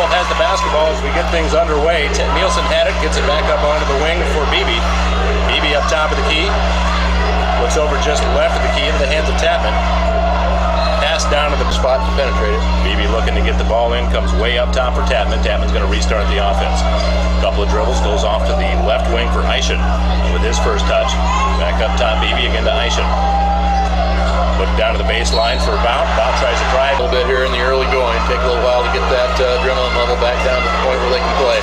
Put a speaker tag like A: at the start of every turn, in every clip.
A: Humboldt has the basketball as we get things underway. Nielsen had it, gets it back up onto the wing for Beebe. Beebe up top of the key. Looks over just left of the key into the hands of Tapman. Pass down to the spot to penetrate it. Beebe looking to get the ball in, comes way up top for Tapman. Tapman's going to restart the offense. Couple of dribbles, goes off to the left wing for Eischen with his first touch. Back up top, Beebe again to Eischen. Look down to the baseline for Bout. Bout tries to drive a little bit here in the early going. Take a little while to get that adrenaline level back down to the point where they can play.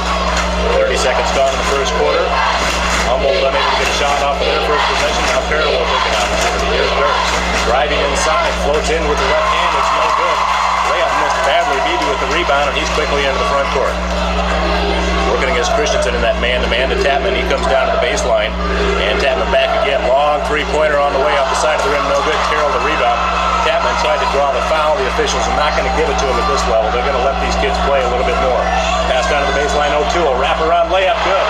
A: 30 seconds gone in the first quarter. Humboldt unable to get a shot off of their first possession. Now Carroll will take an opportunity. Here's Dirks. Driving inside. Floats in with the left hand. It's no good. Layup missed badly. Beebe with the rebound, and he's quickly into the front court. Working against Christensen in that man-to-man to Tapman. He comes down to the baseline. And Tapman back again. Long three-pointer on the way off the side of the rim. No good. Carroll the rebound. Tapman tried to draw the foul. The officials are not going to give it to him at this level. They're going to let these kids play a little bit more. Pass down to the baseline. O'Toole. Wrap-around layup. Good.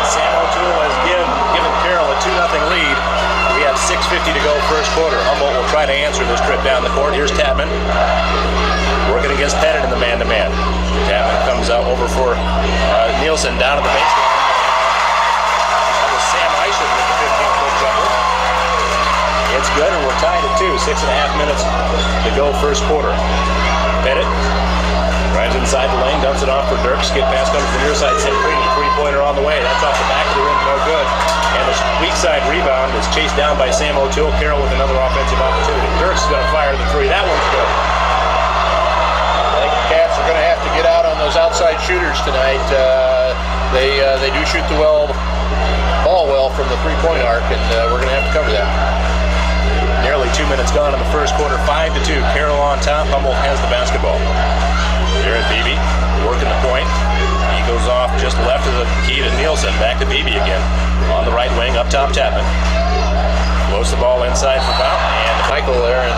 A: And Sam O'Toole has given Carroll a 2-0 lead. We have 6:50 to go first quarter. Humboldt will try to answer this trip down the court. Here's Tapman. Working against Pettit in the man-to-man. Tapman comes out over for Nielsen down at the baseline. That was Sam Eischen with the 15-foot jumper. It's good, and we're tied at 2. 6.5 minutes to go first quarter. Pettit drives inside the lane, dumps it off for Dirks. Skip pass comes to the near side. Semprini, three-pointer on the way. That's off the back of the rim, no good. And the weak side rebound is chased down by Sam O'Toole. Carroll with another offensive opportunity. Dirks is going to fire the three. That one's good. Cats are going to have to get out on those outside shooters tonight. They do shoot the ball well from the three-point arc, and we're going to have to cover that. Nearly 2 minutes gone in the first quarter. 5-2. Carroll on top. Humboldt has the basketball. Here at Beebe, working the point. He goes off just left of the key to Nielsen. Back to Beebe again. On the right wing, up top Tapman. Blows the ball inside for Bout. And Michael there, and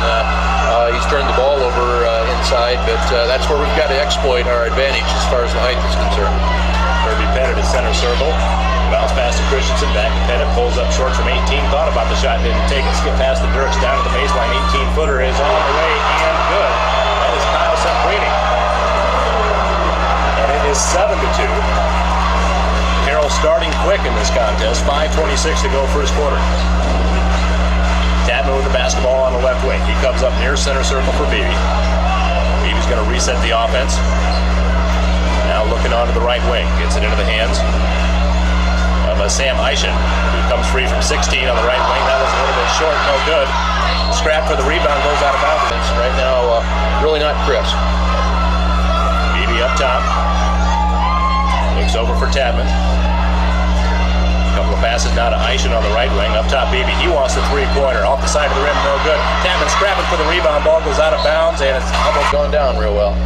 A: he's turned the ball over inside, but that's where we've got to exploit our advantage as far as the height is concerned. Kirby Pettit is center circle. Bounce pass to Christensen, back to Pettit, pulls up short from 18, thought about the shot, didn't take it, skip past the Dirks down to the baseline. 18-footer is on the way, and good. That is Kyle Semprini. And it is 7-2. Carroll starting quick in this contest. 5:26 to go first quarter. Tapman with the basketball on the left wing. He comes up near center circle for Beebe. Beebe's going to reset the offense. Now looking onto the right wing. Gets it into the hands of Sam Eischen, who comes free from 16 on the right wing. That was a little bit short, no good. Scrap for the rebound, goes out of bounds. Right now, really not crisp. Beebe up top. Looks over for Tapman. Couple of passes now to Eischen on the right wing. Up top, Beebe. He wants the three-pointer. Off the side of the rim, no good. Tapman scrapping for the rebound. Ball goes out of bounds, and it's almost going down real well.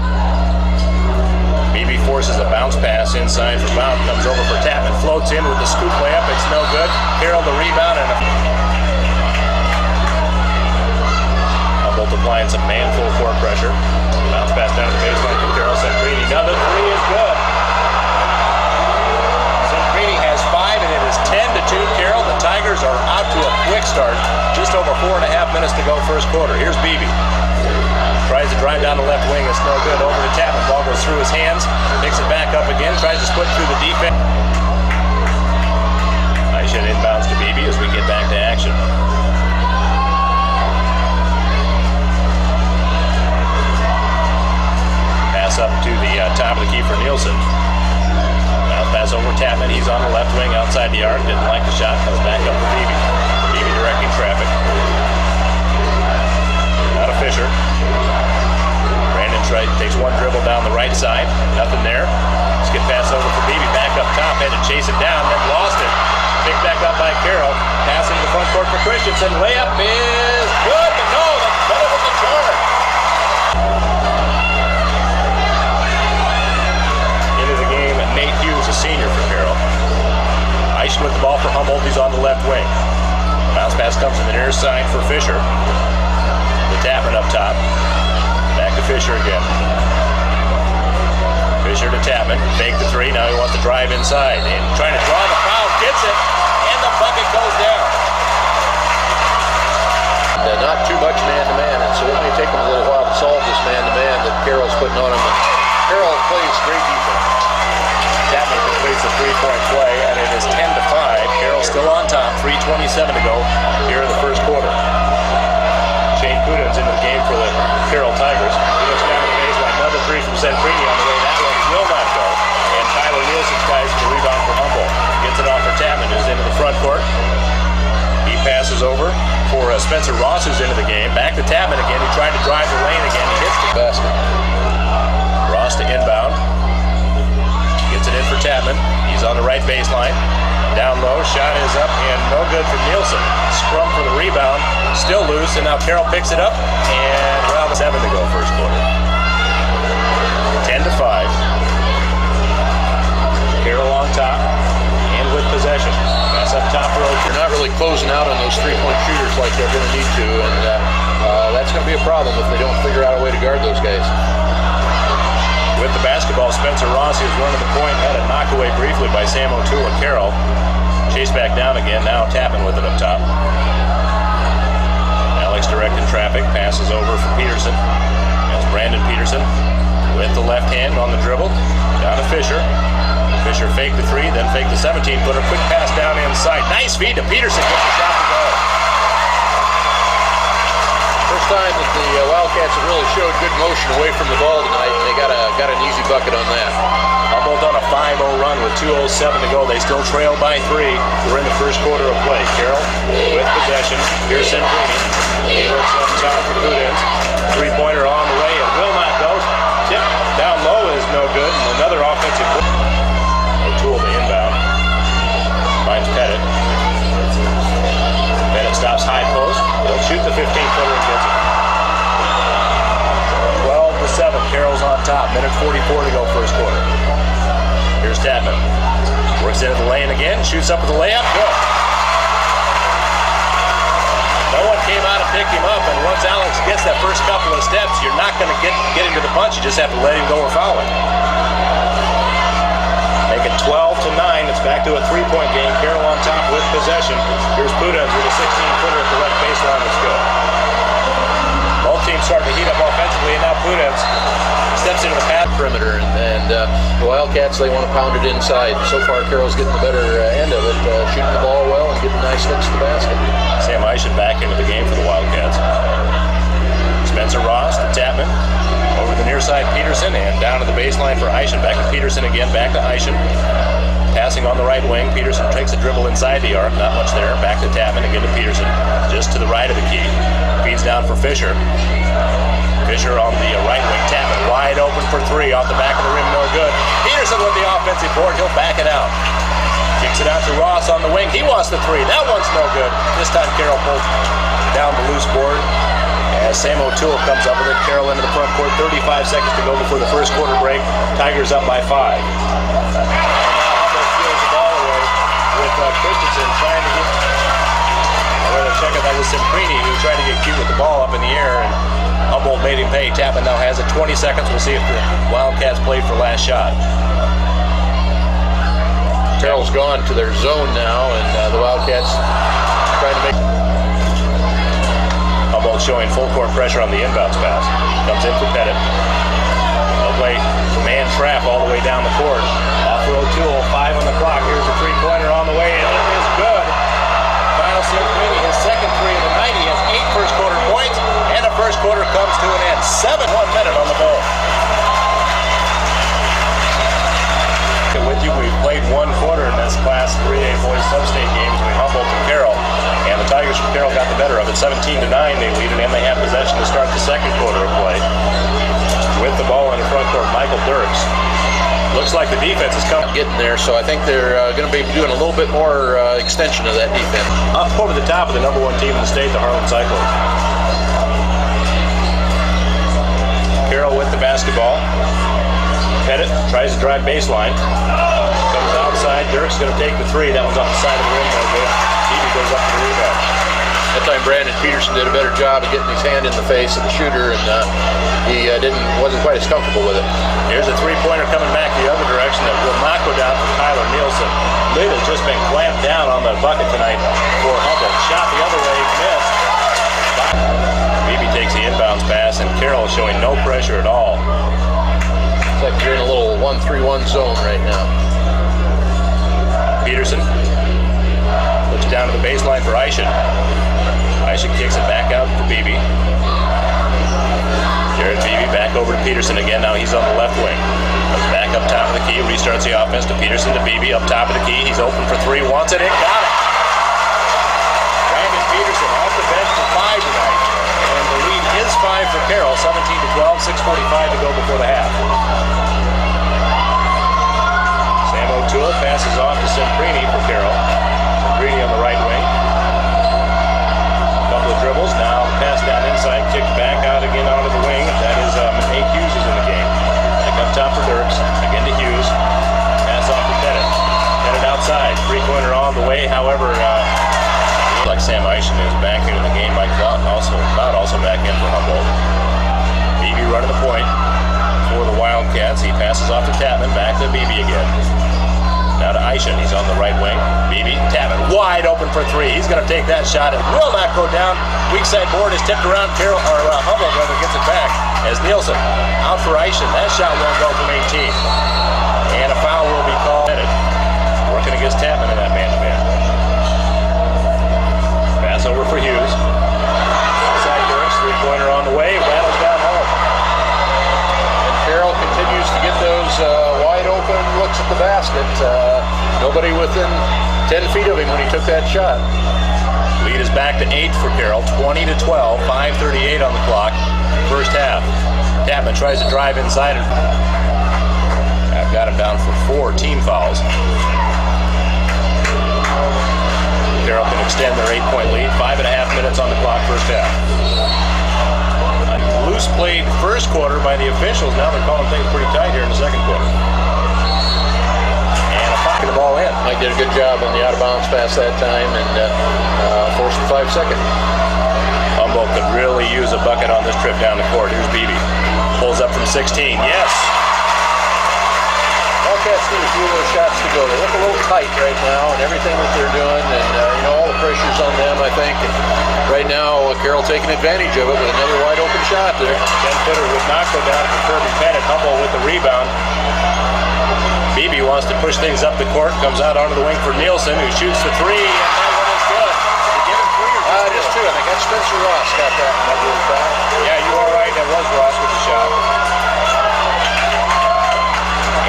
A: Beebe forces a bounce pass inside for Bout. Comes over for Tapman. Floats in with the scoop layup. It's no good. Carroll the rebound, and Humboldt applying some man full court pressure. Bounce pass down to the baseline for Carroll. Semprini. Another three is good. Semprini has 5, and it is 10-2. Carroll, the Tigers are out to a quick start. Just over 4.5 minutes to go first quarter. Here's Beebe. Tries to drive down the left wing. It's no good. Over to Tapman. Ball goes through his hands. Picks it back up again. Tries to split through the defense. Eischen inbounds to Beebe as we get back to action. Pass up to the top of the key for Nielsen. Now pass over Tapman. He's on the left wing outside the arc. Didn't like the shot. Comes back up for Beebe. Beebe directing traffic. Out of Fisher. Brandon takes one dribble down the right side. Nothing there. Skip pass over for Beebe. Back up top. Had to chase it down. Then lost it. Picked back up by Carroll. Passing to the front court for Christensen. Layup is good, but no, that's better than the charge. Into the game, Nate Hughes, a senior for Carroll. Eischen with the ball for Humboldt. He's on the left wing. Bounce pass comes to the near side for Fisher. Tapman up top. Back to Fisher again. Fisher to Tapman. Fake the three. Now he wants to drive inside. And trying to draw the foul. Gets it. And the bucket goes down. Not too much man-to-man. And so it may take him a little while to solve this man-to-man that Carroll's putting on him. 3-point play, and it is 10-5. Carroll still on top, 3:27 to go here in the first quarter. Shane Pudens into the game for the Carroll Tigers. He looks down the baseline, another three from Semprini on the way. That one will not go. And Tyler Nielsen's guys for the rebound for Humboldt. Gets it off for Tapman, who's into the front court. He passes over for Spencer Ross, who's into the game. Back to Tapman again. He tried to drive the lane again. He hits the basket. Ross to inbound. Gets it in for Tapman. He's on the right baseline. Down low, shot is up and no good for Nielsen. Scrum for the rebound, still loose, and now Carroll picks it up, and around 7 to go first quarter. 10-5. Carroll on top and with possession. Pass up top row.
B: They're not really closing out on those three-point shooters like they're going to need to, and that's going to be a problem if they don't figure out a way to guard those guys.
A: With the basketball, Spencer Ross, who's running the point, had a knockaway briefly by Sam O'Toole and Carroll. Chased back down again, now Tapman with it up top. Alex directing traffic, passes over for Peterson. That's Brandon Peterson with the left hand on the dribble. Down to Fisher. Fisher faked the three, then faked the 17-footer. Quick pass down inside. Nice feed to Peterson. Gets the shot to go.
B: First time that the Wildcats have really showed good motion away from the ball tonight, and they got an easy bucket on that.
A: Humboldt on a 5-0 run with 2:07 to go. They still trail by 3. We're in the first quarter of play. Carroll with possession. Here's Semprini. He works on top for Pudens. Three-pointer on the way. It will not go. Tip down low is no good. And another offensive. O'Toole to inbound. Finds Pettit. Pettit stops high post. He'll shoot the 15-footer and gets it. 12-7. Carroll's on top. Minute 44 to go first quarter. Here's Tapman. Works into the lane again. Shoots up with the layup. Good. No one came out and picked him up, and once Alex gets that first couple of steps, you're not going to get him to the punch. You just have to let him go or foul him. Make it 12-9. It's back to a 3-point game. Carroll on top with possession. Here's Pudens with a 16-footer at the left baseline. It's good. Both teams starting to heat up offensively, and now Pudens steps into the pass
B: perimeter, and the Wildcats, they want to pound it inside. So far, Carroll's getting the better end of it, shooting the ball well and getting nice hits to the basket.
A: Sam Eischen back into the game for the Wildcats. Spencer Ross to Tapman. Over the near side, Peterson, and down to the baseline for Eischen. Back to Peterson again, back to Eischen. Passing on the right wing. Peterson takes a dribble inside the arc. Not much there. Back to Tapman, again to Peterson. Just to the right of the key. Feeds down for Fisher. Fisher on the right wing. Tapman wide open for 3. Off the back of the rim, no good. Peterson with the offensive board. He'll back it out. Kicks it out to Ross on the wing. He wants the 3. That one's no good. This time Carroll pulls down the loose board. As Sam O'Toole comes up with it, Carroll into the front court. 35 seconds to go before the first quarter break. Tigers up by 5. And now Humboldt steals the ball away with Christensen trying to get. Rather check it. That was Semprini who tried to get cute with the ball up in the air, and Humboldt made him pay. Tapman now has it. 20 seconds. We'll see if the Wildcats played for last shot.
B: Carroll's gone to their zone now, and the Wildcats trying to make.
A: Humboldt showing full court pressure on the inbounds pass. Comes in for Pettit. They'll play man trap all the way down the court. Off for O'Toole, 5 on the clock. Here's a three-pointer on the way, and it is good. Kyle Semprini, his second 3 of the night. He has 8 first quarter points, and the first quarter comes to an end. 7-1 minute on the ball. With you, we've played 1 quarter in this Class 3A boys Substate game between Humboldt and Carroll. And the Tigers from Carroll got the better of it. 17-9 they lead it, and they have possession to start the second quarter of play. With the ball in the front court, Michael Dirks. Looks like the defense is coming.
B: Getting there, so I think they're going to be doing a little bit more extension of that defense.
A: Up over the top of the #1 team in the state, the Harlan Cyclones. Carroll with the basketball. Pettit tries to drive baseline. Comes outside. Dirks going to take the 3. That one's off the side of the rim. No good. He goes up to the rebound.
B: That time Brandon Peterson did a better job of getting his hand in the face of the shooter, and he wasn't quite as comfortable with it.
A: Here's a 3-pointer coming back the other direction that will not go down for Tyler Nielsen. Lid has just been clamped down on the bucket tonight for Humboldt. Shot the other way, missed. Beebe takes the inbounds pass, and Carroll is showing no pressure at all.
B: It's like you're in a little 1-3-1 zone right now.
A: baseline for Eischen. Eischen kicks it back out for Beebe. Jared Beebe back over to Peterson again. Now he's on the left wing. Comes back up top of the key. Restarts the offense to Peterson to Beebe up top of the key. He's open for three. Wants it in. Got it. Brandon Peterson off the bench for 5 tonight. And the lead is 5 for Carroll. 17-12. 6:45 to go before the half. Sam O'Toole passes off to Semprini for Carroll. Semprini on the right wing. A couple of dribbles. Now pass down inside. Kicked back out again onto the wing. That is Nate Hughes is in the game. Back up top for Dirks. Again to Hughes. Pass off to Pettit. Pettit outside. Three-pointer on the way. However, like Sam Eischen is back into the game. Mike Cloud also back in for Humboldt. Beebe running the point for the Wildcats. He passes off to Tapman. Back to Beebe again. Now to Eischen. He's on the right wing. Beebe. Tapman wide open for three. He's going to take that shot. It will not go down. Weak side board is tipped around. Humboldt rather gets it back as Nielsen out for Eischen. That shot won't go from 18. And a foul will be called. Working against Tapman in that man-to-man. Pass over for Hughes. Outside Dirks. Three-pointer on the way. Rattles down home.
B: And Carroll continues to get those wide open looks at the basket. Nobody within 10 feet of him when he took that shot.
A: Lead is back to 8 for Carroll. 20-12. 5:38 on the clock. First half. Tapman tries to drive inside. I've got him down for 4 team fouls. Carroll can extend their 8-point lead. 5.5 minutes on the clock, first half. A loose played first quarter by the officials. Now they're calling things pretty tight here in the second quarter. And a pocket the ball in.
B: Mike did a good job on the out-of-bounds pass that time and forced the 5-second.
A: Humboldt could really use a bucket on this trip down the court. Here's Beebe. Pulls up from 16. Yes!
B: Wildcats need a few of those shots to go. They look a little tight right now and everything that they're doing, and all the pressure's on them, I think. And right now, Carroll taking advantage of it with another wide open shot there.
A: 10-footer would not go down for Kirby Pettit. Humboldt with the rebound. Beebe wants to push things up the court. Comes out onto the wing for Nielsen, who shoots the three, and that one is good. Did you give him 3 or just
B: just 2? I think that's Spencer Ross got that one.
A: Yeah, you are right. That was Ross with the shot.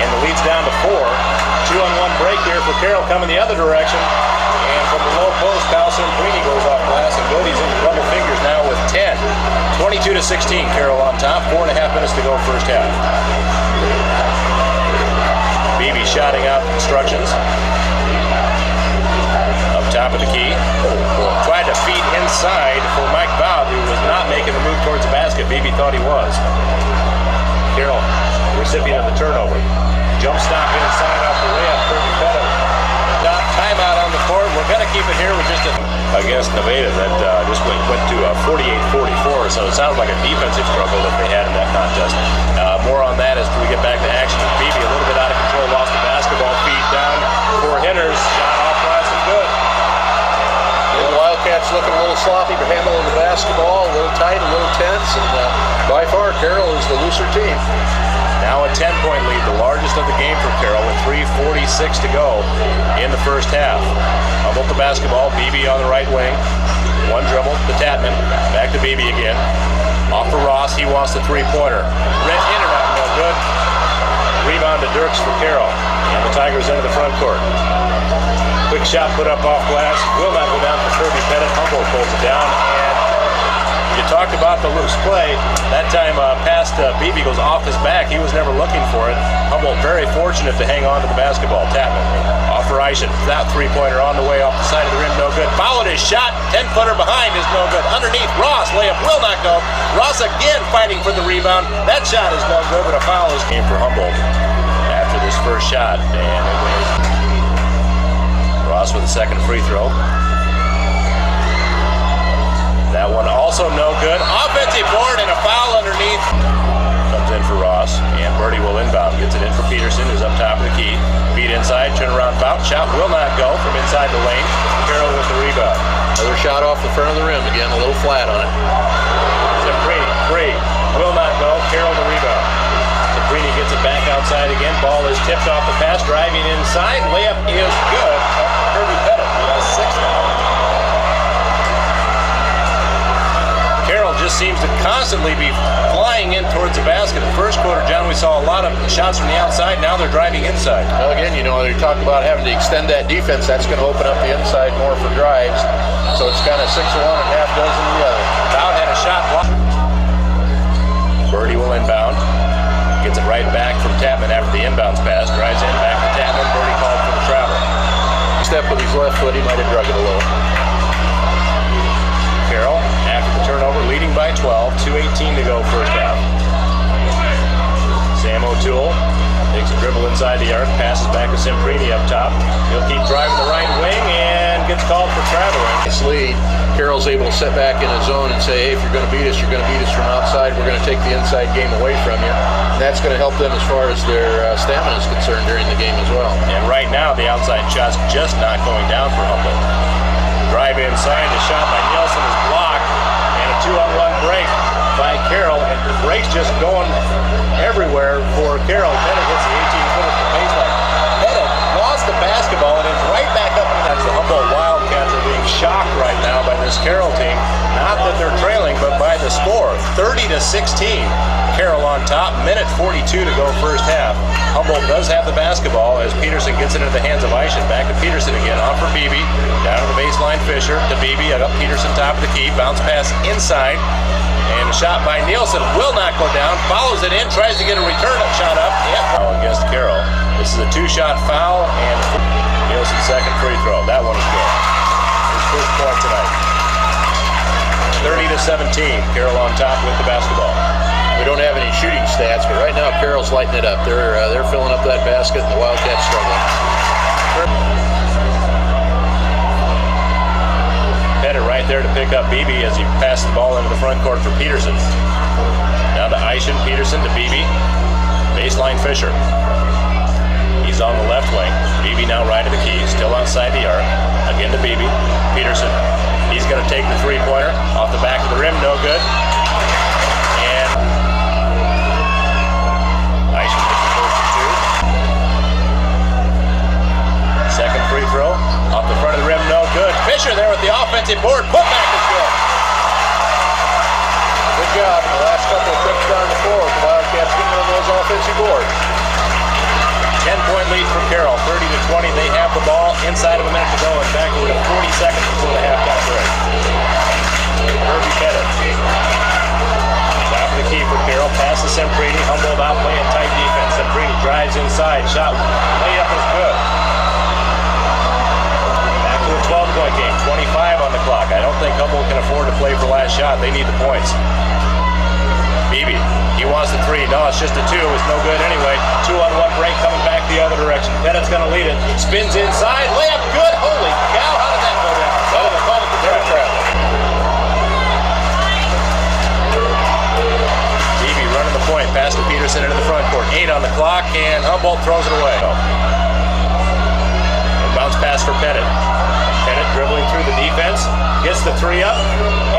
A: And the lead's down to 4. 2-on-1 break here for Carroll coming the other direction. And from the low post, Kyle Semprini goes off glass, and Goody's in double fingers now with 10. 22-16, Carroll on top. 4.5 minutes to go first half. Beebe shotting out instructions. Up top of the key. Tried to feed inside for Mike Boud, who was not making the move towards the basket. Beebe thought he was. Carroll, recipient of the turnover. Jump stop inside off the layup. Kirby Pettit. Timeout on the court. We're going to keep it here with just against Nevada that just went to 48-44. So it sounds like a defensive struggle that they had in that contest. More on that as we get back to action. Beebe a little bit out of control. Lost the basketball. Feed down for Henners. Shot off glass and good.
B: And the Wildcats looking a little sloppy to handling the basketball. A little tight, a little tense. And by far, Carroll is the looser team.
A: Now a 10-point lead, the largest of the game for Carroll with 3:46 to go in the first half. Humboldt the basketball, Beebe on the right wing. One dribble to Tapman, back to Beebe again. Off for Ross, he wants the three-pointer. Red in and out, no good. Rebound to Dirks for Carroll. And the Tigers into the front court. Quick shot put up off glass. Will not go down for Kirby Pettit. Humboldt pulls it down. And you talked about the loose play. That time past Beebe goes off his back. He was never looking for it. Humboldt very fortunate to hang on to the basketball. Tapman off for Eischen. That three-pointer on the way off the side of the rim, no good. Fouled his shot. 10-footer behind is no good. Underneath, Ross. Layup will not go. Ross again fighting for the rebound. That shot is no good, but a foul is came for Humboldt after this first shot. And it was Ross with a second free throw. That one also no good. Offensive board and a foul underneath. Comes in for Ross, and Birdie will inbound. Gets it in for Peterson, who's up top of the key. Feed inside, turn around, bounce. Shot will not go from inside the lane. Carroll with the rebound.
B: Another shot off the front of the rim. Again, a little flat on it.
A: Semprini, three. Will not go. Carroll the rebound. Semprini gets it back outside again. Ball is tipped off the pass, driving inside. Layup is good. Kirby Pettit, he has 6 now. seems to constantly be flying in towards the basket. The first quarter, John, we saw a lot of shots from the outside. Now they're driving inside.
B: Well, again, you know, they talk about having to extend that defense. That's going to open up the inside more for drives. So it's kind of 6 of one and half dozen of the other.
A: Dowd had a shot block. Birdie will inbound. Gets it right back from Tapman after the inbounds pass. Drives in, back to Tapman. Birdie called for the travel.
B: Step with his left foot, he might have drug it a little.
A: Carroll, after the turnover, leading by 12. 2:18 to go first half. Sam O'Toole takes a dribble inside the arc, passes back to Semprini up top. He'll keep driving the right wing and gets called for traveling.
B: This lead, Carroll's able to sit back in his zone and say, hey, if you're going to beat us, you're going to beat us from outside. We're going to take the inside game away from you. And that's going to help them as far as their stamina is concerned during the game as well.
A: And right now, the outside shot's just not going down for Humboldt. Drive inside, the shot by Nielsen is blocked, and a 2-on-1 break by Carroll, and the break's just going everywhere for Carroll. Bennett hits the 18-footer from baseline. Bennett lost the basketball and is right back up in that. The Humboldt Wildcats are being shocked right now by this Carroll team. Not that they're trailing, but by the score, 30-16. Carroll on top, minute 42 to go first half. Humboldt does have the basketball as Peterson gets it into the hands of Eischen. Back to Peterson again, off for Beebe. Down to the baseline, Fisher to Beebe. Up Peterson, top of the key. Bounce pass inside. And a shot by Nielsen will not go down. Follows it in, tries to get a return shot up. Yep. Against Carroll. This is a 2-shot foul, and Nielsen's second free throw. That one is good. His first point tonight. 30-17. Carroll on top with the basketball.
B: We don't have any shooting stats, but right now Carroll's lighting it up. They're filling up that basket, and the Wildcats struggling.
A: Pettit right there to pick up Beebe as he passes the ball into the front court for Peterson. Down to Eischen, Peterson to Beebe. Baseline Fisher. He's on the left wing. Beebe now right of the key, still outside the arc. Again to Beebe. Peterson. He's going to take the three-pointer off the back of the rim, no good. Second free throw, off the front of the rim, no good. Fisher there with the offensive board, putback is good.
B: Good job in the last couple of trips down the floor. The Wildcats getting on those offensive boards.
A: 10-point lead for Carroll, 30-20. They have the ball inside of a minute to go. In fact, we're at 40 seconds before the halftime break. Herbie Pettit. Top of the key for Carroll, pass to Semprini. Humboldt out playing tight defense. Semprini drives inside, shot layup is good. 12-point game, 25 on the clock. I don't think Humboldt can afford to play for last shot. They need the points. Beebe, he wants the three. No, it's just a two. It's no good anyway. 2-on-1 break coming back the other direction. Pettit's going to lead it. Spins inside. Layup good. Holy cow, how did that go down? That was a call for their travel. Beebe running the point. Pass to Peterson into the front court. 8 on the clock, and Humboldt throws it away. Bounce pass for Pettit. Pettit dribbling through the defense, gets the three up,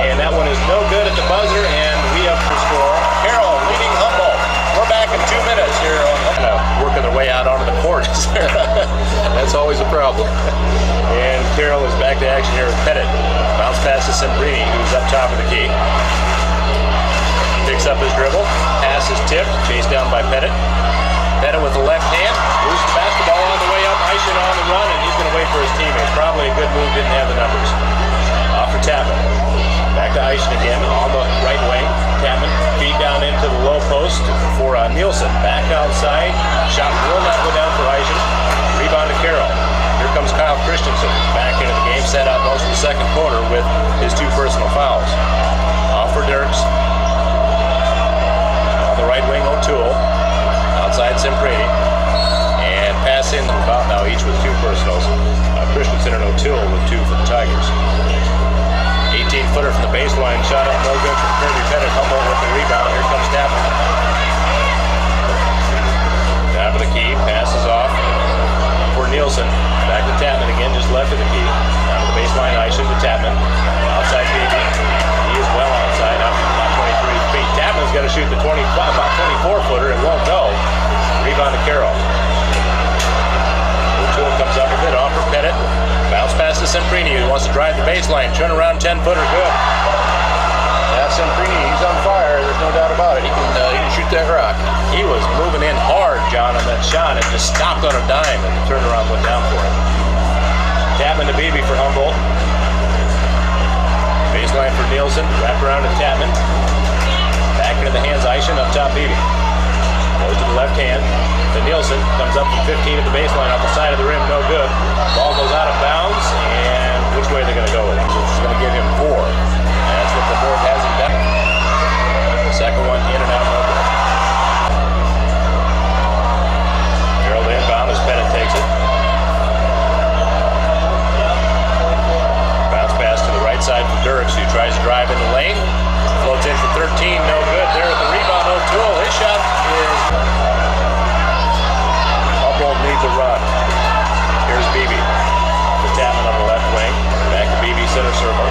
A: and that one is no good at the buzzer, and we have to score. Carroll leading Humboldt. We're back in 2 minutes here on Humboldt. Working their way out onto the court.
B: That's always a problem.
A: And Carroll is back to action here with Pettit. Bounce pass to Semprini, who's up top of the key. Picks up his dribble, pass is tipped, chased down by Pettit. Pettit with the left hand, moves the basketball on the way up, Eischen on the run, and he's going to wait for his teammate. Probably a good move, didn't have the numbers. Off for Tapman. Back to Eischen again, on the right wing. Tapman, feed down into the low post for Nielsen. Back outside, shot will not go down for Eischen. Rebound to Carroll. Here comes Kyle Christensen, back into the game, sat out most of the second quarter with his 2 personal fouls. Off for Dirks. On the right wing, O'Toole. Outside Semprini, and pass in about now each with 2 personals. Christensen and O'Toole with 2 for the Tigers. 18-footer from the baseline, shot up no good from Kirby Pettit. Humboldt with the rebound. Here comes Tapman. Top of the key, passes off for Nielsen. Back to Tapman again, just left of the key. Down to the baseline, Eischen to Tapman. Outside Beebe. He is well outside, up about 23 feet. Tapman's got to shoot the about 24-footer. It won't go. Rebound to Carroll. O'Toole comes up with it, off for Pettit. Bounce pass to Semprini, who wants to drive the baseline. Turn around 10-footer, good.
B: That's Semprini, he's on fire. There's no doubt about it. He can shoot that rock.
A: He was moving in hard, John, on that shot. It just stopped on a dime and the turnaround went down for him. Tapman to Beebe for Humboldt. Baseline for Nielsen. Wrap around to Tapman. Back into the hands of Eischen. Up top Beebe. Goes to the left hand. To Nielsen. Comes up from 15 at the baseline off the side of the rim. No good. Ball goes out of bounds. And which way they're going to go with it? It's going to give him 4. That's what the board has him done. Second one in and out. No good. Carroll inbound as Pettit takes it. Bounce pass to the right side for Dirks, who tries to drive in the lane. Floats in for 13, no good. There at the rebound, O'Toole. His shot is... Humboldt needs a run. Here's Beebe. The Tapman on the left wing. Back to Beebe, center circle.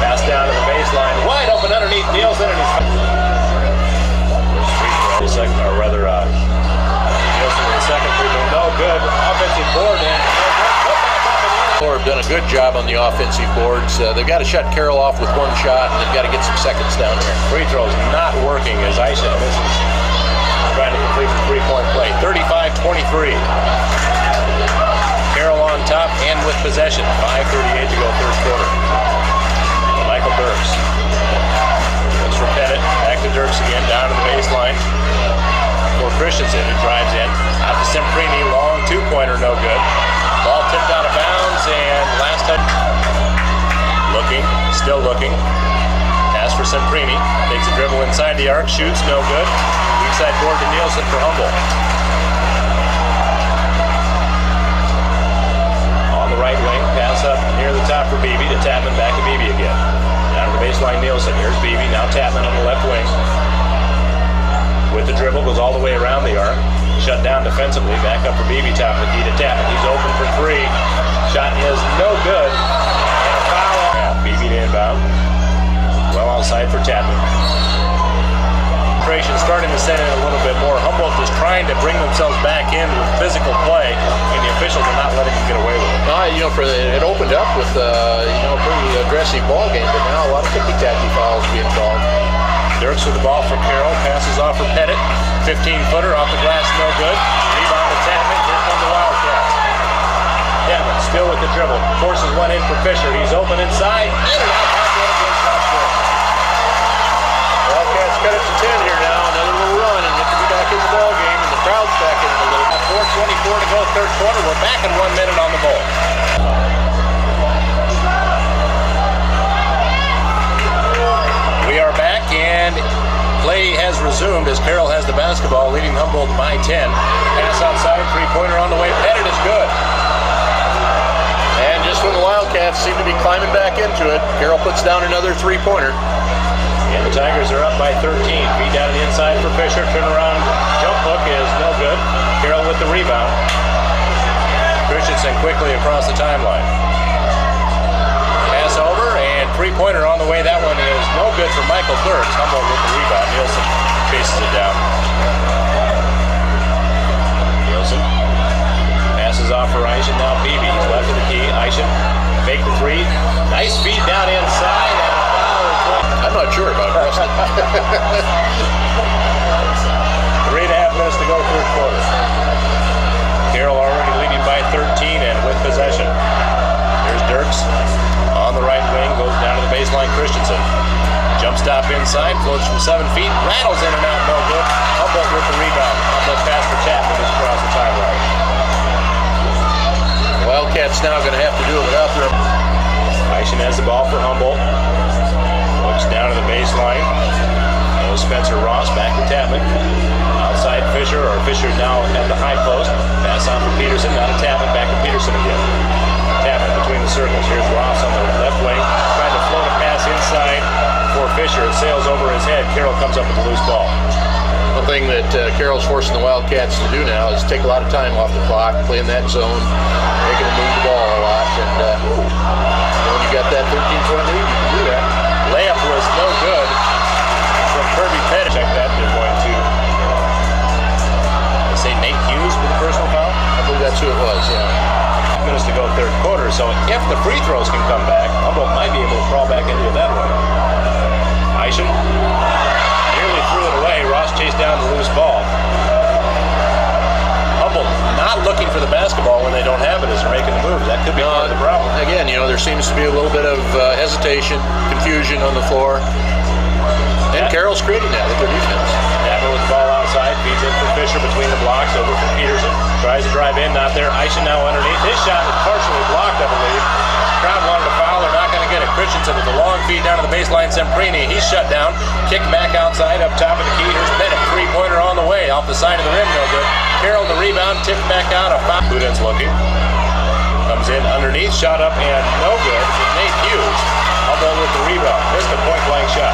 A: Pass down to the baseline. Wide open underneath Nielsen, and he's... Second, or rather, Nielsen with the second free throw. No good. Offensive board in.
B: Have done a good job on the offensive boards. They've got to shut Carroll off with one shot, and they've got to get some seconds down there.
A: Free throws not working as Eischen misses. Trying to complete the three-point play. 35-23. Carroll on top and with possession. 5:38 to go, third quarter. Michael Dirks. Looks for Pettit. Back to Dirks again, down to the baseline. For Christensen, who drives in. Out to Semprini. Long two-pointer, no good. Ball tipped out of bounds, and last time looking, still looking. Pass for Semprini. Takes a dribble inside the arc, shoots, no good. Weak side board to Nielsen for Humboldt. On the right wing, pass up near the top for Beebe to Tapman, back to Beebe again. Down to the baseline, Nielsen. Here's Beebe, now Tapman on the left wing. With the dribble, goes all the way around the arc. Shut down defensively, back up for Beebe, top of the key to Tapman. He's open for 3. Shot is no good. And a foul. Yeah, Beebe to inbound. Well outside for Tapman. Starting to set in a little bit more. Humboldt is trying to bring themselves back in with physical play, and the officials are not letting them get away with it.
B: It opened up with a pretty aggressive ball game, but now a lot of ticky-tacky fouls being called.
A: Dirks with the ball for Carroll, passes off for Pettit. 15-footer off the glass, no good. Rebound to Tapman. Here come the Wildcats. Tapman still with the dribble. Forces one in for Fisher. He's open inside. In and out.
B: Wildcats cut it to 10 here now. Another little run, and they can be back in the ball game, and the crowd's back in it a little bit.
A: 4:24 to go, third quarter. We're back in 1 minute on the ball. We are back, and play has resumed as Carroll has the basketball, leading Humboldt by 10. Pass outside, three-pointer on the way. Pettit is good.
B: And just when the Wildcats seem to be climbing back into it, Carroll puts down another three-pointer.
A: And the Tigers are up by 13. Feed down the inside for Fisher. Turnaround jump hook is no good. Carroll with the rebound. Christensen quickly across the timeline. Pass over, and three-pointer on the way. That one is no good for Michael Dirks. Humboldt with the rebound. Nielsen chases it down. Nielsen passes off for Eischen. Now Beebe. He's left of the key. Eischen make the three. Nice feed down inside. And a foul is going.
B: I'm not sure about it, Rusty.
A: 3.5 minutes to go, third quarter. Carroll already leading by 13 and with possession. Here's Dirks on the right wing, goes down to the baseline. Christensen. Jump stop inside, floats from 7 feet, rattles in and out, no good. Humboldt with the rebound. Humboldt pass for Tapman just across the timeline.
B: Wildcats now going to have to do it without their...
A: Eischen has the ball for Humboldt. Looks down to the baseline. Goes Spencer Ross, back to Tapman. Outside Fisher, or Fisher now at the high post. Pass on for Peterson, now to Tapman, back to Peterson again. Tapman between the circles. Here's Ross on the left wing, trying to float a pass inside for Fisher. It sails over his head. Carroll comes up with the loose ball.
B: One thing that Carroll's forcing the Wildcats to do now is take a lot of time off the clock, play in that zone, making them move the ball a lot, and when you got that 13-point lead, you can do that.
A: Layup was no good from Kirby Pettit. Check that. They're going to say Nate Hughes with the personal foul.
B: I believe that's who it was, yeah.
A: Minutes to go, third quarter. So if the free throws can come back, Humboldt might be able to crawl back into it that way. Eischen nearly threw it away. Ross chased down the loose ball. Humboldt not looking for the basketball when they don't have it as they're making the moves. That could be part of the problem.
B: Again, there seems to be a little bit of hesitation, confusion on the floor. And Carroll's creating that with their defense.
A: Dabber with the ball outside, feeds in for Fisher between the blocks, over for Peterson. Tries to drive in, not there. Eischen now underneath. His shot is partially blocked, I believe. Crowd wanted to foul, they're not going to get it. Christensen with the long feed down to the baseline. Semprini, he's shut down. Kick back outside, up top of the key. Here's Bennett, three-pointer on the way. Off the side of the rim, no good. Carroll the rebound, tipped back out. A foul. Buden's looking. Comes in underneath, shot up, and no good. It's Nate Hughes. Humboldt with the rebound. Missed a point-blank shot.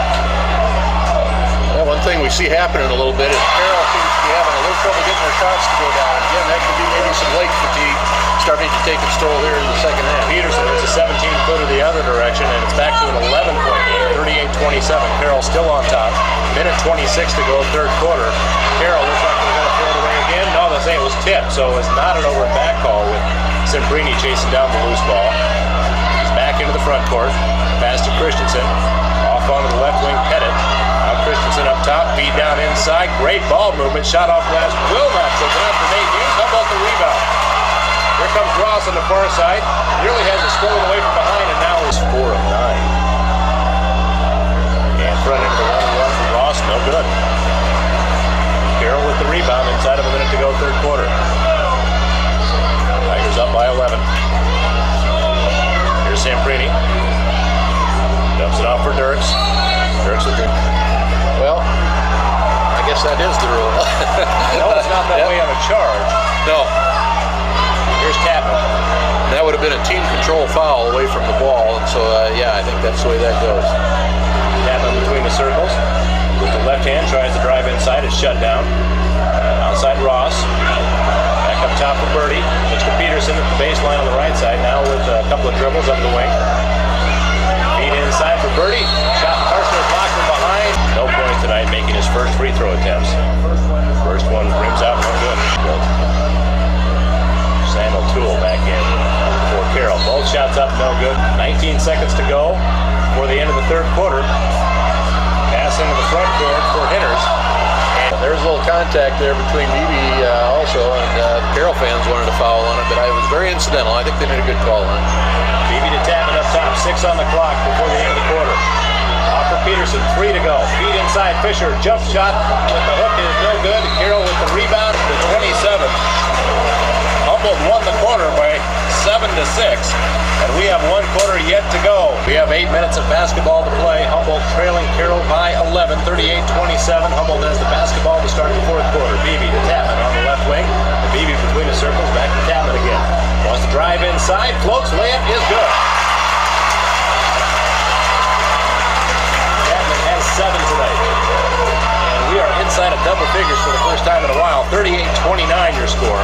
B: Well, one thing we see happening a little bit is Carroll seems to be having a little trouble getting their shots to go down. Again, that could be maybe some late fatigue starting to take its toll here in the second half.
A: Peterson hits a 17-footer the other direction, and it's back to an 11-point game, 38-27. Carroll still on top. Minute 26 to go, third quarter. Carroll looks like they're going to throw it away again. No, they say it was tipped, so it's not an over and back call with Semprini chasing down the loose ball. He's back into the front court. Pass to Christensen. Off onto the left wing, Pettit. Now Christensen up top, feed down inside. Great ball movement. Shot off glass. Will not take it up for Nate Hughes. How about the rebound? Here comes Ross on the far side. Nearly has it stolen away from behind, and now is 4 of 9. And front into the 1-1 for Ross. No good. Carroll with the rebound inside of a minute to go, third quarter. Tigers up by 11. Here's Semprini. Dumps it off for Dirks. Dirks with the...
B: Well, I guess that is the rule.
A: No, it's not that way on a charge.
B: No.
A: Here's Tapman.
B: That would have been a team control foul away from the ball, and so, yeah, I think that's the way that goes.
A: Tapman between the circles. With the left hand, tries to drive inside. It's shut down. Outside Ross. Back up top for Birdie. Looks to Peterson at the baseline on the right side. Now with a couple of dribbles up the wing. Feed inside for Birdie. Shot partially blocked from behind. No points tonight, making his first free throw attempts. First one rims out, no good. Sam O'Toole back in for Carroll. Both shots up, no good. 19 seconds to go before the end of the third quarter. Pass into the front court for Hinners.
B: And there's a little contact there between Beebe also, and the Carroll fans wanted to foul on it, but it was very incidental. I think they made a good call on it.
A: Beebe to Tapman up top, 6 on the clock before the end of the quarter. Off for Peterson, 3 to go. Feed inside, Fisher, jump shot with the hook is no good. Carroll with the rebound to 27. Humboldt won the quarter by 7 to 6, and we have 1 quarter yet to go. We have 8 minutes of basketball to play. Humboldt trailing Carroll by 11, 38-27. Humboldt has the basketball to start the fourth quarter. Beebe to Tapman on the left wing. The Beebe between the circles, back to Tapman again. Wants to drive inside, floats, layup is good. Tapman has 7 tonight. And we are inside of double figures for the first time in a while. 38-29 your score.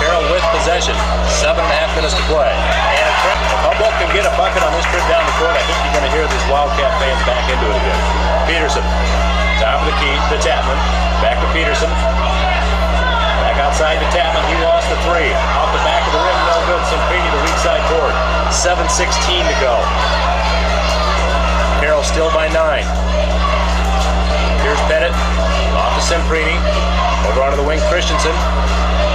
A: Carroll with possession. 7.5 minutes to play. And if Humboldt can get a bucket on this trip down the court, I think you're going to hear these Wildcat fans back into it again. Peterson, top of the key to Tapman. Back to Peterson. Back outside to Tapman. He lost the 3. Off the back of the rim, no good. Semprini to weak side court. 7:16 to go. Carroll still by 9. Here's Pettit. Off to Semprini. Over onto the wing, Christensen.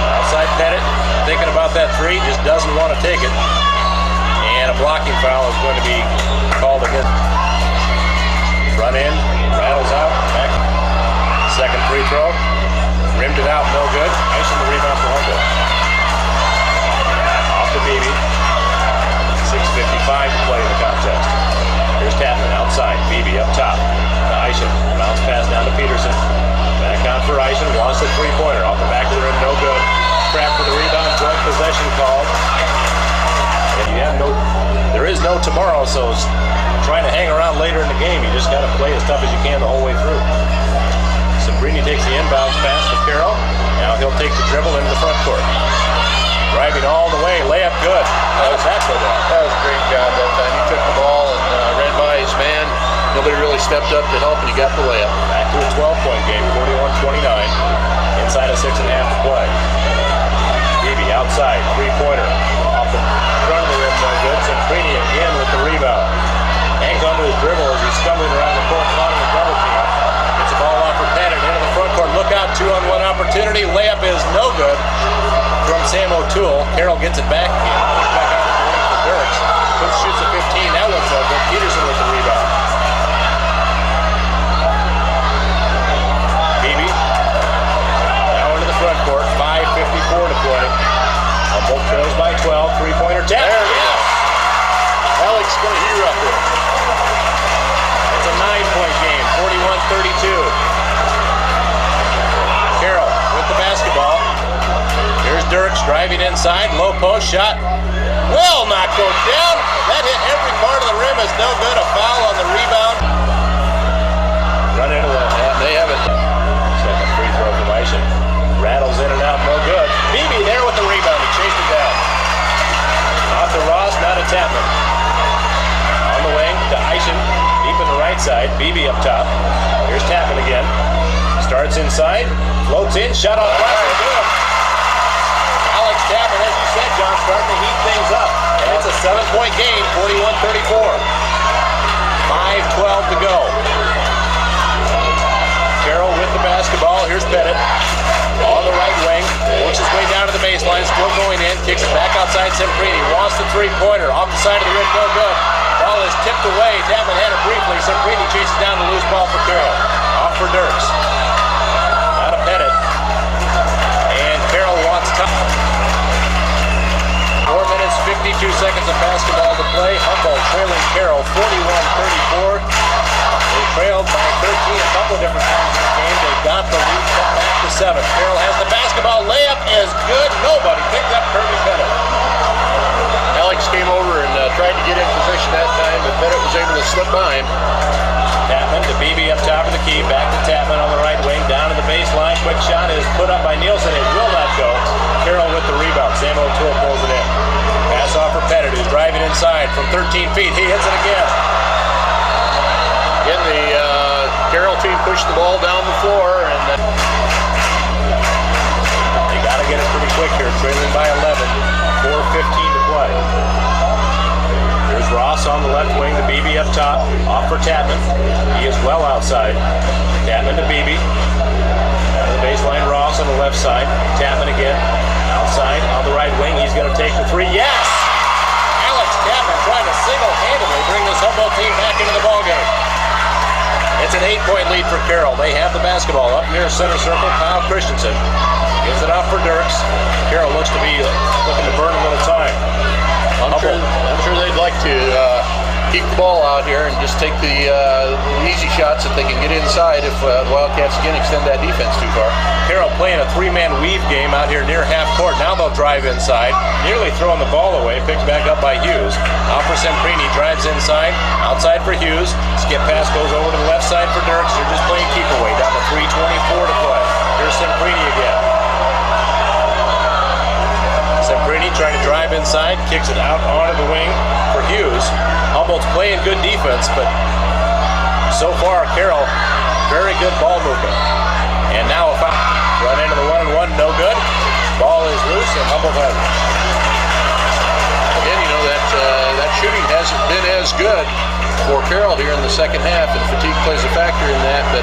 A: Outside Pettit, thinking about that 3, just doesn't want to take it. And a blocking foul is going to be called again. Front end, rattles out, back. Second free throw, rimmed it out, no good. Icing the rebound for Humboldt. Off to Beebe. 6:55 to play in the contest. Here's Tapman outside, Beebe up top. To Eischen, bounce pass down to Peterson. Back out for Eischen, lost the 3-pointer. Off the back of the rim, no good. Crap for the rebound, joint possession called. And you have there is no tomorrow, so trying to hang around later in the game, you just got to play as tough as you can the whole way through. Semprini takes the inbounds pass to Carroll. Now he'll take the dribble into the front court. Driving all the way, layup good. How does that go down?
B: That was a great job that time. He took the ball and ran by his man. Nobody really stepped up to help, and he got the layup.
A: Back to a 12-point game, 41-29. Inside of 6.5 to play. Beebe outside, 3-pointer. Off the front of the rim, no good. Semprini again with the rebound. Hangs onto his dribble as he's stumbling around the opportunity. Layup is no good from Sam O'Toole. Carroll gets it back again. Puts back out to the wing for Dirks. Shoots a 15. That one's no good. Peterson with the rebound. Beebe. Now into the front court. 5:54 to play. Humboldt trails by 12. Three-pointer tap.
B: There it is. Alex going to heat her up here.
A: It's a 9-point game. 41-32. Carroll with the basketball. Here's Dirks driving inside. Low post shot. Will not go down. That hit every part of the rim. Is no good. A foul on the rebound. Run into the net. They have it. Second free throw from Eisen. Rattles in and out. No good. Beebe there with the rebound. He chased it down. Off to Ross. Now to Tapman. On the wing to Eisen. Deep in the right side. Beebe up top. Here's Tapman again. Starts inside. Floats in. Shot off glass. Good. Alex Tapman, as you said, John, starting to heat things up. And it's a 7-point game, 41-34. 5:12 to go. Carroll with the basketball. Here's Pettit on the right wing. Works his way down to the baseline. Still going in. Kicks it back outside Semprini. Wants the three-pointer. Off the side of the rim. No good. Ball is tipped away. Tapman had it briefly. Semprini chases down the loose ball for Carroll. Off for Dirks. Out of Pettit. And Carroll wants time. 4 minutes, 52 seconds of basketball to play. Humboldt trailing Carroll 41-34. They trailed by 13 a couple of different times in the game. They got the lead cut back to 7. Carroll has the basketball. Layup is good. Nobody picked up Kirby Pettit.
B: Alex came over and tried to get in position that time, but Pettit was able to slip by him.
A: Tapman to Beebe up top of the key. Back to Tapman on the right wing. Down to the baseline. Quick shot is put up by Nielsen. It will not go. Carroll with the rebound. Sam O'Toole pulls it in. Pass off for Pettit, who's driving inside from 13 feet. He hits it again.
B: Again, the Carroll team pushed the ball down the floor, and then
A: they got to get it pretty quick here. Trailing by 11. 4:15 to play. Here's Ross on the left wing. The Beebe up top. Off for Tapman. He is well outside. Tapman to Beebe. Out of the baseline, Ross on the left side. Tapman again. Outside on the right wing. He's going to take the three. Yes! Alex Tapman trying to single-handedly bring this Humboldt team back into the ballgame. It's an 8-point lead for Carroll. They have the basketball up near center circle. Kyle Christensen gives it off for Dirks. Carroll looks to be looking to burn a little time.
B: I'm sure they'd like to keep the ball out here and just take the easy shots that they can get inside if the Wildcats again extend that defense too far.
A: Carroll playing a 3-man weave game out here near half court. Now they'll drive inside, nearly throwing the ball away. Picked back up by Hughes. Out for Semprini, drives inside. Outside for Hughes. Skip pass goes over to the left side for Dirks. They're just playing keep away. Down to 3:24 to play. Here's Semprini again. Semprini trying to drive inside, kicks it out onto the wing for Hughes. Humboldt's playing good defense, but so far Carroll, very good ball movement. And now a foul. Run into the 1-and-1, no good. Ball is loose and Humboldt has it.
B: Again, you know that shooting hasn't been as good for Carroll here in the second half, and fatigue plays a factor in that, but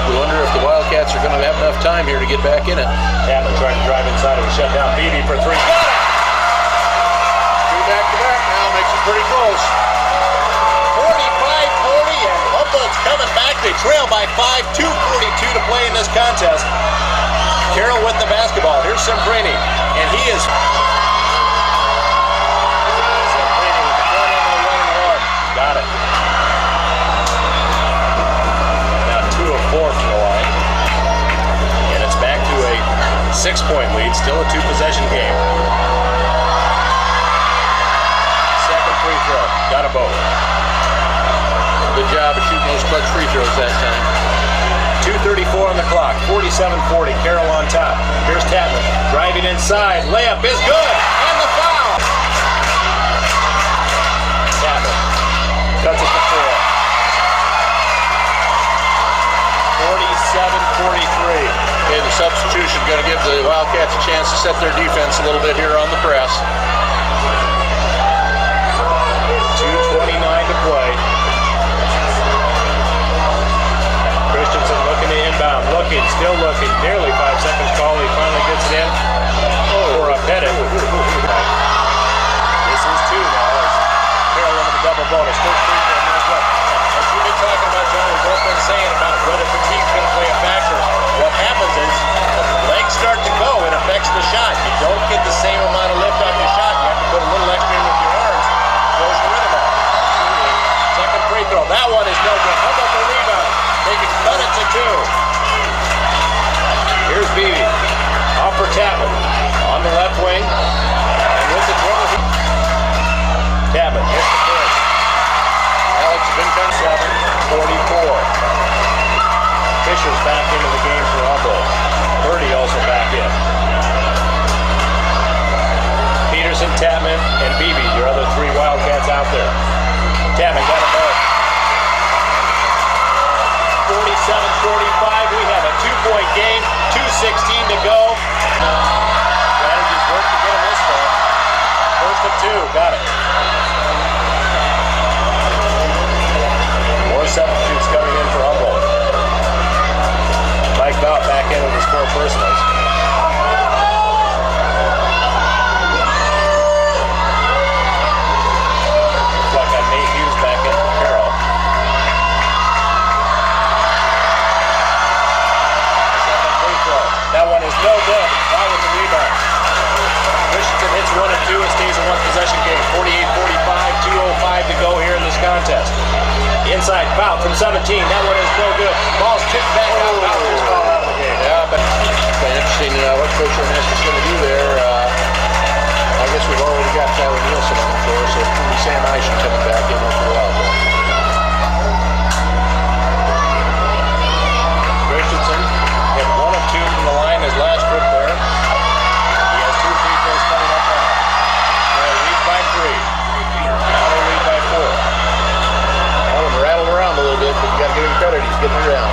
B: we wonder if the Wildcats are going to have enough time here to get back in it.
A: Tapman trying to drive inside and shut down Beebe for three. Got it!
B: Two back-to-back now makes it pretty close.
A: 45-40, and Humboldt's coming back. They trail by 5, 2:42 to play in this contest. Carroll with the basketball. Here's Semprini, and he is... Semprini with the front end of the 1-and-1. Got it. Now 2 of 4 from the line. And it's back to a 6-point lead. Still a 2-possession game. Second free throw. Got them both.
B: Good job of shooting those clutch free throws that time.
A: 2:34 on the clock. 47-40. Carroll on top. Here's Tapman. Driving inside. Layup is good. And the foul. Tapman cuts it to 4. 47-43.
B: Okay, the substitution going to give the Wildcats a chance to set their defense a little bit here on the press.
A: 2:29 to play. Christensen looking to inbound. Looking, still looking. Nearly 5 seconds freshers back into the game for Humboldt. Birdie also back in. Peterson, Tapman, and Beebe, your other three Wildcats out there. Tapman got a ball. 47-45, we have a 2-point game, 2:16 to go. Strategies work to get him this far. First of two, got it. More substitutes coming in for Humboldt. Mike Bout back in with his 4 personals. Looks like Nate Hughes back in for Carroll. Second free throw. That one is no good. Bout with the rebound. Christensen hits 1 and 2. It stays a 1-possession game. 48-45, 2:05 to go here in this contest. Inside, Bout from 17. That one is no good. Ball's tipped back out. Bout just falling out of the game.
B: Yeah, but it's been interesting what Coach Ernest is going to do there. I guess we've already got Tyler Nielsen on the floor, so it's going to be Sam Eischen coming back in for a while.
A: Christensen hit 1 of 2 from the line his last trip there. He has 2 free throws coming up now. They'll lead by 3. Now they lead by 4.
B: Well, and rattled around a little bit, but you got to give him credit. He's getting around.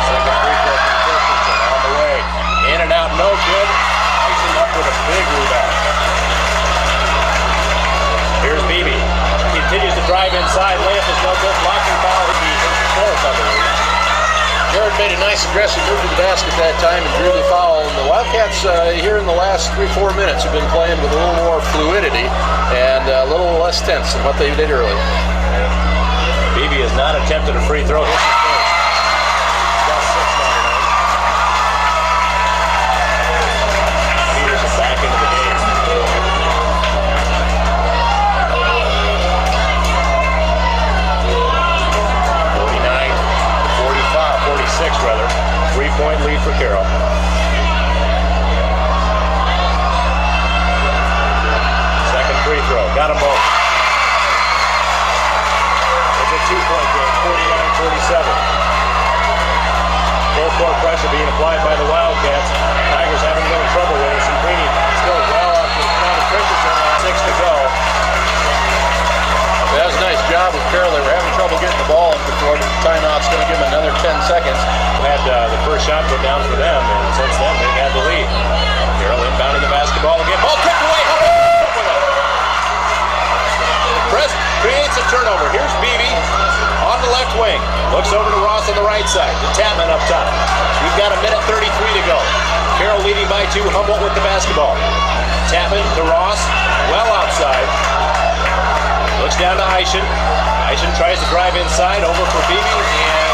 A: Second free throw from Christensen on the way. In and out, no good. Eisen up with a big rebound. Here's Beebe. Continues to drive inside. Layup is no good. Blocking foul would be fourth, I believe.
B: Jared made a nice aggressive move to the basket that time and drew the foul. And the Wildcats here in the last 3-4 minutes have been playing with a little more fluidity and a little less tense than what they did earlier.
A: Beebe has not attempted a free throw. Hits his first. He's got 6 now tonight. Peterson back into the game. 46 rather. 3-point lead for Carroll. Second free throw. Got them both. It's a 2-point game. 49-47. Full court pressure being applied by the Wildcats. Tigers having a little trouble with it. Cimprini still well up to the front of Christensen. 6 to go.
B: That was a nice job with Carroll. They were having trouble getting the ball up before the timeout's going to give them another 10 seconds.
A: Had the first shot go down for them, and since then they had the lead. Carroll inbounding the basketball again. Ball tipped away. Press creates a turnover. Here's Beebe on the left wing. Looks over to Ross on the right side. To Tapman up top. We've got 1:33 to go. Carroll leading by 2. Humboldt with the basketball. Tapman to Ross. Well outside. Looks down to Eischen. Eischen tries to drive inside, over for Beebe, and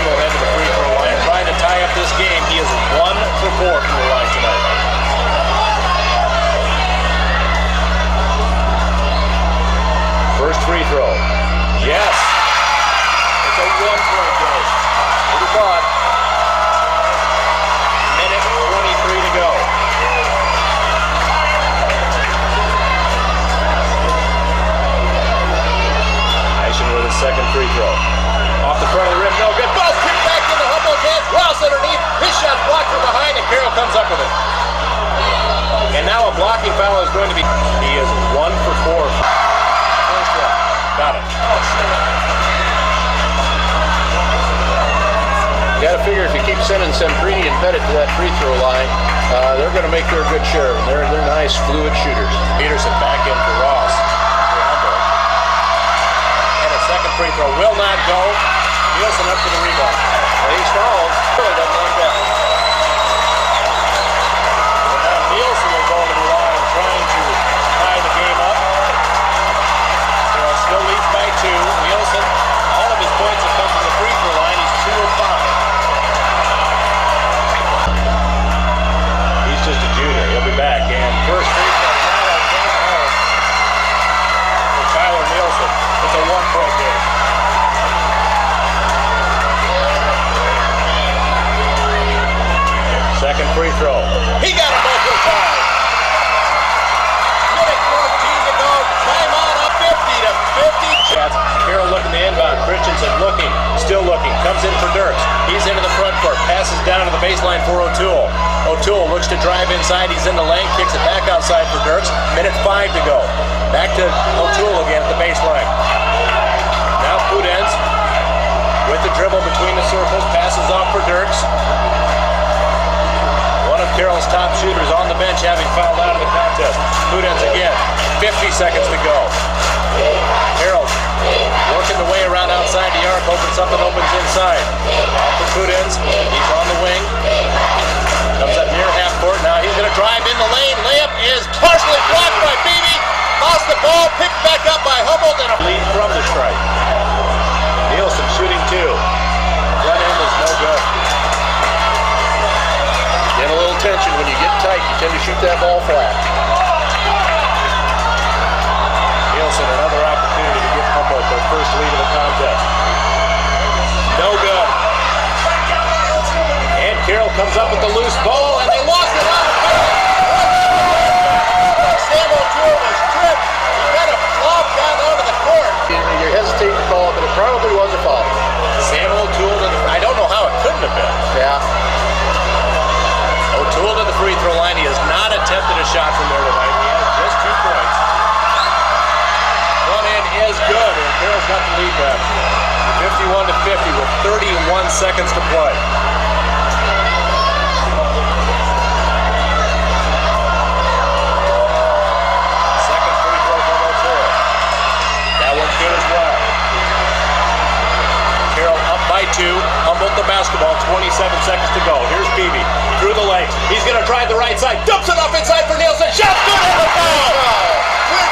A: will head to the free throw line. Trying to tie up this game. He is 1 for 4 from the line tonight. First free throw. Yes. It's a 1-point game.
B: What do you thought?
A: 1:23 to go. With his second free throw. Off the front of the rim, no good. Ball kicked back into Humboldt hands. Ross underneath. His shot blocked from behind, and Carroll comes up with it. And now a blocking foul is going to be. He is 1 for 4. First one. Got it.
B: You got to figure if you keep sending Cimprini and Pettit to that free throw line, they're going to make their good share of them. They're nice, fluid shooters.
A: Peterson back in for Ross. Second free throw will not go. Nielsen up to the rebound.
B: He's fouled. Really doesn't like that.
A: And now Nielsen will go to the line trying to tie the game up. Carroll still leads by 2. Nielsen, all of his points have come from the free throw line. He's 2 of 5. He's just a junior. He'll be back. And first free throw. Tyler Nielsen. It's a 1-point game. Second free throw. He got it both this time. Minute 14 to go. Timeout up 50 to 50. looking to inbound. Christensen looking, still looking, comes in for Dirks. He's into the front court, passes down to the baseline for O'Toole. O'Toole looks to drive inside, he's in the lane, kicks it back outside for Dirks. Minute 5 to go. Back to O'Toole again at the baseline. Now Pudenz with the dribble between the circles, passes off for Dirks. One of Carroll's top shooters on the bench having fouled out of the contest. Pudenz again, 50 seconds to go. Carroll working the way around outside the arc, hoping something opens inside. Off for Pudenz, he's on the wing. Comes up near half court, now he's going to drive in the lane. Layup is partially blocked by Beebe. Lost the ball, picked back up by Humboldt, and a lead from the strike. Nielsen shooting 2. Front end is no good.
B: Get a little tension. When you get tight, you tend to shoot that ball flat.
A: Nielsen, another opportunity to give Humboldt their first lead of the contest. No good. And Carroll comes up with the loose ball, and they lost it on the field. Sam O'Toole was tripped. He got a flop down onto the court.
B: You hesitate to call it, but it probably was a foul.
A: Sam O'Toole, I don't know how it couldn't have been.
B: Yeah.
A: O'Toole to the free throw line. He has not attempted a shot from there tonight. He has just 2 points. One end is good, and Carroll's got the lead back. 51 to 50 with 31 seconds to play. Second free throw from O'Toole. That one's good as well. Carroll up by 2. Humboldt the basketball. 27 seconds to go. Here's Beebe through the legs. He's going to drive the right side. Dumps it up inside for Nielsen. Shot good on the ball.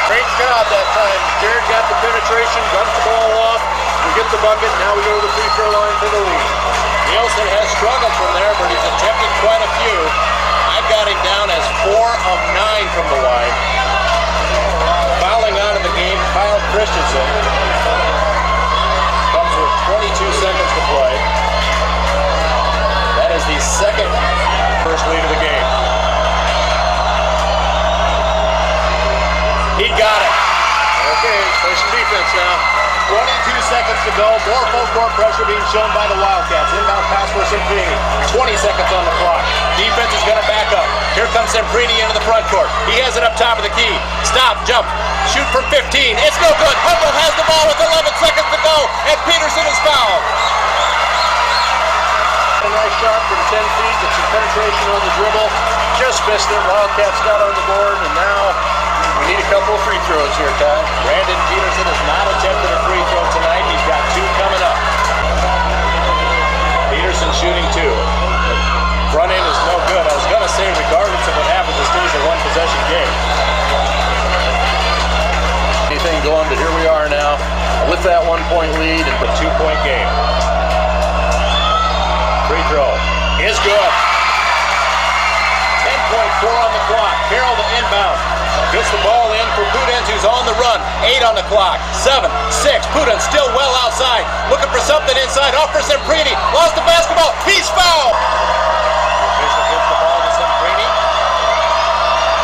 B: Great job that time. Jared got the penetration, dumped the ball off. We get the bucket. Now we go to the free throw line for the lead.
A: Nielsen has struggled from there, but he's attempted quite a few. I've got him down as 4 of 9 from the line. Fouling out of the game, Kyle Christensen. Comes with 22 seconds to play. That is the second first lead of the game. He got it.
B: Okay, play some defense now.
A: 22 seconds to go. More full court pressure being shown by the Wildcats. Inbound pass for Semprini. 20 seconds on the clock. Defense is going to back up. Here comes Semprini into the front court. He has it up top of the key. Stop, jump, shoot from 15. It's no good. Humboldt has the ball with 11 seconds to go, and Peterson is fouled.
B: A nice shot from 10 feet. It's some penetration on the dribble. Just missed it. Wildcats got on the board, and now we need a couple of free throws here, Ty.
A: Brandon Peterson has not attempted a free throw tonight. He's got 2 coming up. Peterson shooting 2. Front end is no good. I was going to say, regardless of what happens, this is a 1-possession game.
B: Anything going, but here we are now with that 1-point lead and
A: a 2-point game. Free throw is good. 10.4 on the clock. Carroll to inbound. Gets the ball in for Pudenz, who's on the run. 8 on the clock. 7, 6. Pudenz still well outside. Looking for something inside. Off for Semprini. Lost the basketball. He's fouled. Official gives the ball to Semprini.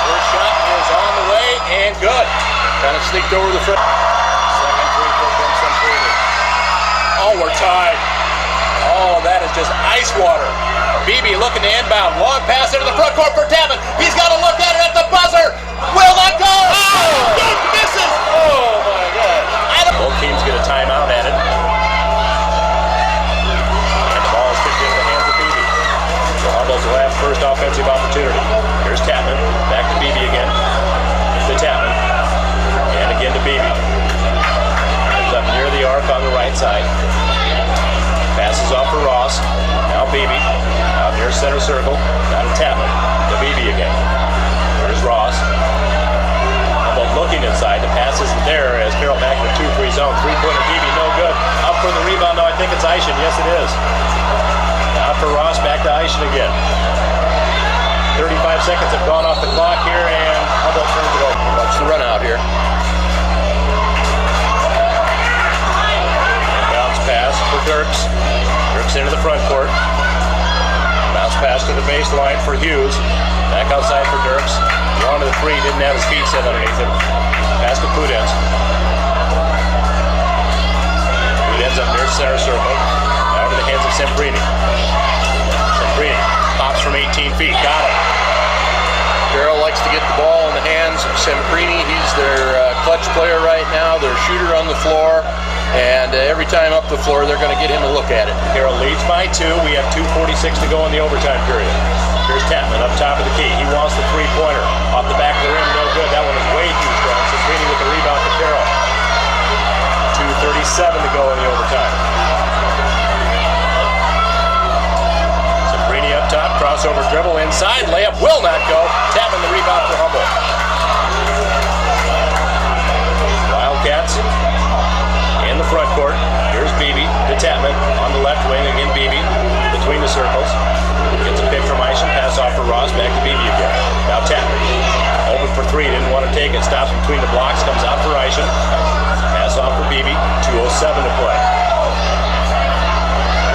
A: First shot is on the way and good.
B: kind of sneaked over the front.
A: Second free throw from Semprini. Oh, we're tied. Oh, that is just ice water. Beebe looking to inbound. Long pass into the front court for Tappan. He's got to look at it at the buzzer. Will not go. Oh, Duke misses. Oh, my God. Both teams get a timeout at it. And the ball is kicked into the hands of Beebe. So Humboldt will have first offensive opportunity. Here's Tappan. Back to Beebe again. To Tappan. And again to Beebe. Comes up near the arc on the right side. Passes off for Ross. Now Beebe. Out near center circle. Now to Tappan. To Beebe again. There's Ross. Humboldt looking inside. The pass isn't there as Carroll back in the 2-3 zone. Three-pointer Beebe, no good. Up for the rebound, though. I think it's Eischen. Yes, it is. Out for Ross. Back to Eischen again. 35 seconds have gone off the clock here, and Humboldt turns it over.
B: Watch the run out here.
A: Bounce pass for Dirks. Dirks into the front court. Bounce pass to the baseline for Hughes. Back outside for Dirks. One to the three, didn't have his feet set underneath him. Pass to Pudenz. It ends up near center circle. Out of the hands of Semprini. Semprini pops from 18 feet. Got it.
B: Carroll likes to get the ball in the hands of Semprini. He's their clutch player right now, their shooter on the floor, and every time up the floor, they're going to get him a look at it.
A: Carroll leads by 2. We have 2:46 to go in the overtime period. Here's Tapman up top of the key. He wants the three-pointer. Off the back of the rim, no good. That one is way too strong. Semprini with the rebound for Carroll. 2:37 to go in the overtime. Semprini up top, crossover dribble inside, layup will not go. Tapman the rebound for Humboldt. Wildcats in the front court. Here's Beebe to Tapman on the left wing. Again, Beebe between the circles. Gets a pick from Eisen, pass off for Ross, back to Beebe again. Now Tapman. Open for 3, didn't want to take it. Stops between the blocks, comes out for Eisen. Pass off for Beebe. 2:07 to play.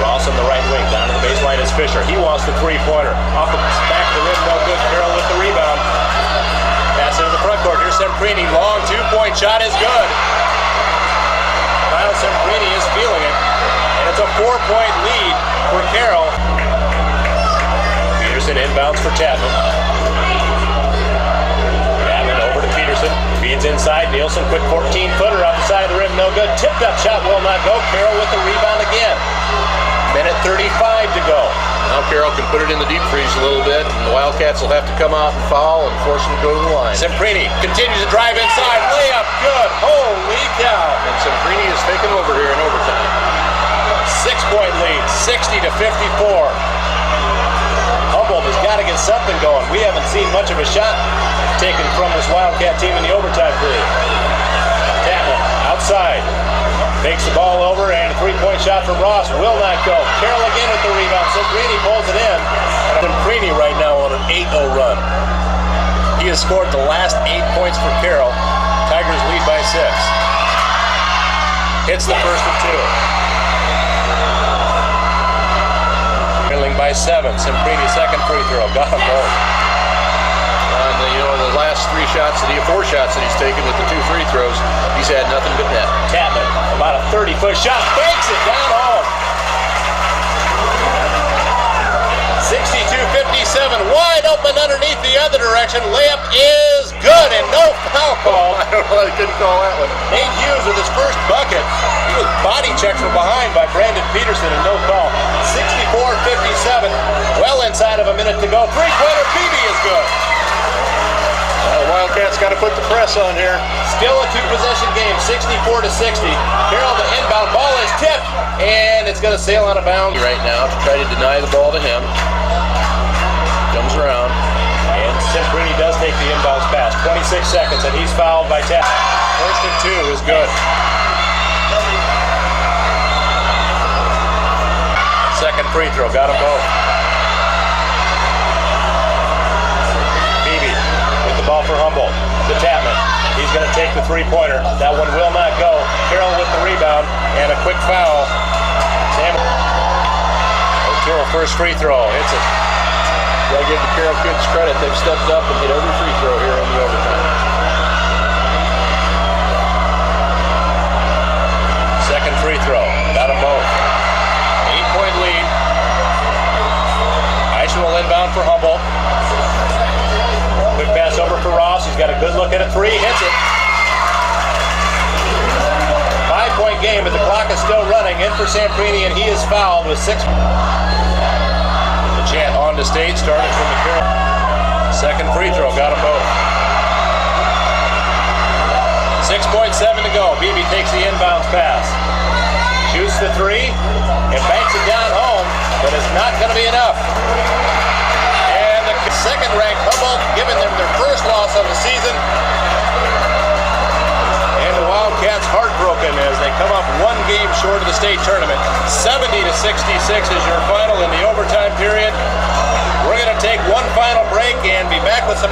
A: Ross on the right wing. Down to the baseline is Fisher. He wants the three-pointer. Off the back of the rim, no good. Carroll with the rebound. Pass into the front court. Here's Semprini. Long two-point shot is good. Kyle Semprini is feeling it. And it's a 4-point lead for Carroll. Peterson inbounds for Tapman. Tapman over to Peterson. Feeds inside. Nielsen, quick 14-footer off the side of the rim. No good. Tipped up shot will not go. Carroll with the rebound again. Minute 35 to go.
B: Now Carroll can put it in the deep freeze a little bit, and the Wildcats will have to come out and foul and force them to go to the line.
A: Semprini continues to drive inside. Layup good. Holy cow.
B: And Semprini is taking over here in overtime.
A: 6-point lead, 60-54. Humboldt has got to get something going. We haven't seen much of a shot taken from this Wildcat team in the overtime period. Tapman outside. Takes the ball over, and a three-point shot from Ross will not go. Carroll again with the rebound. Semprini pulls it in. Semprini right now on an 8-0 run. He has scored the last 8 points for Carroll. Tigers lead by 6. Hits the first of 2. Trailing by 7. Semprini second free throw. Got them both.
B: And the last 4 shots that he's taken with the 2 free throws, he's had nothing but net.
A: Tapman, about a 30-foot shot, banks it down home. 62-57, wide open underneath the other direction. Layup is good and no foul call.
B: I don't know, I couldn't call that one.
A: Nate Hughes with his first bucket. He was body checked from behind by Brandon Peterson and no call. 64-57, well inside of a minute to go. Three-pointer, Beebe is good.
B: The Wildcats got to put the press on here.
A: Still a 2-possession game, 64-60. Carroll the inbound, ball is tipped, and it's going to sail out of bounds
B: Right now to try to deny the ball to him. Comes around.
A: And Semprini does take the inbounds pass. 26 seconds, and he's fouled by Tapman. First and 2 is good. Second free throw, got them both. Beebe with the ball for Humboldt. To Tapman. He's going to take the three-pointer. That one will not go. Carroll with the rebound, and a quick foul. O'Toole first free throw. Hits it.
B: Got to give the Carroll kids credit. They've stepped up and hit every free throw here in the overtime.
A: Second free throw. Got them both. 8-point lead. Eisen will inbound for Humboldt. Quick pass over for Ross. He's got a good look at a 3. Hits it. 5-point game, but the clock is still running. In for Semprini, and he is fouled with 6. The chant on to State started from the Carroll. Second free throw. Got them both. 6.7 to go. Beebe takes the inbounds pass. Shoots the 3 and banks it down home, but it's not going to be enough. And the second-ranked Humboldt giving them their first loss of the season. And the Wildcats heartbroken as they come up 1 game short of the state tournament. 70-66 is your final in the overtime period. We're going to take one final break and be back with some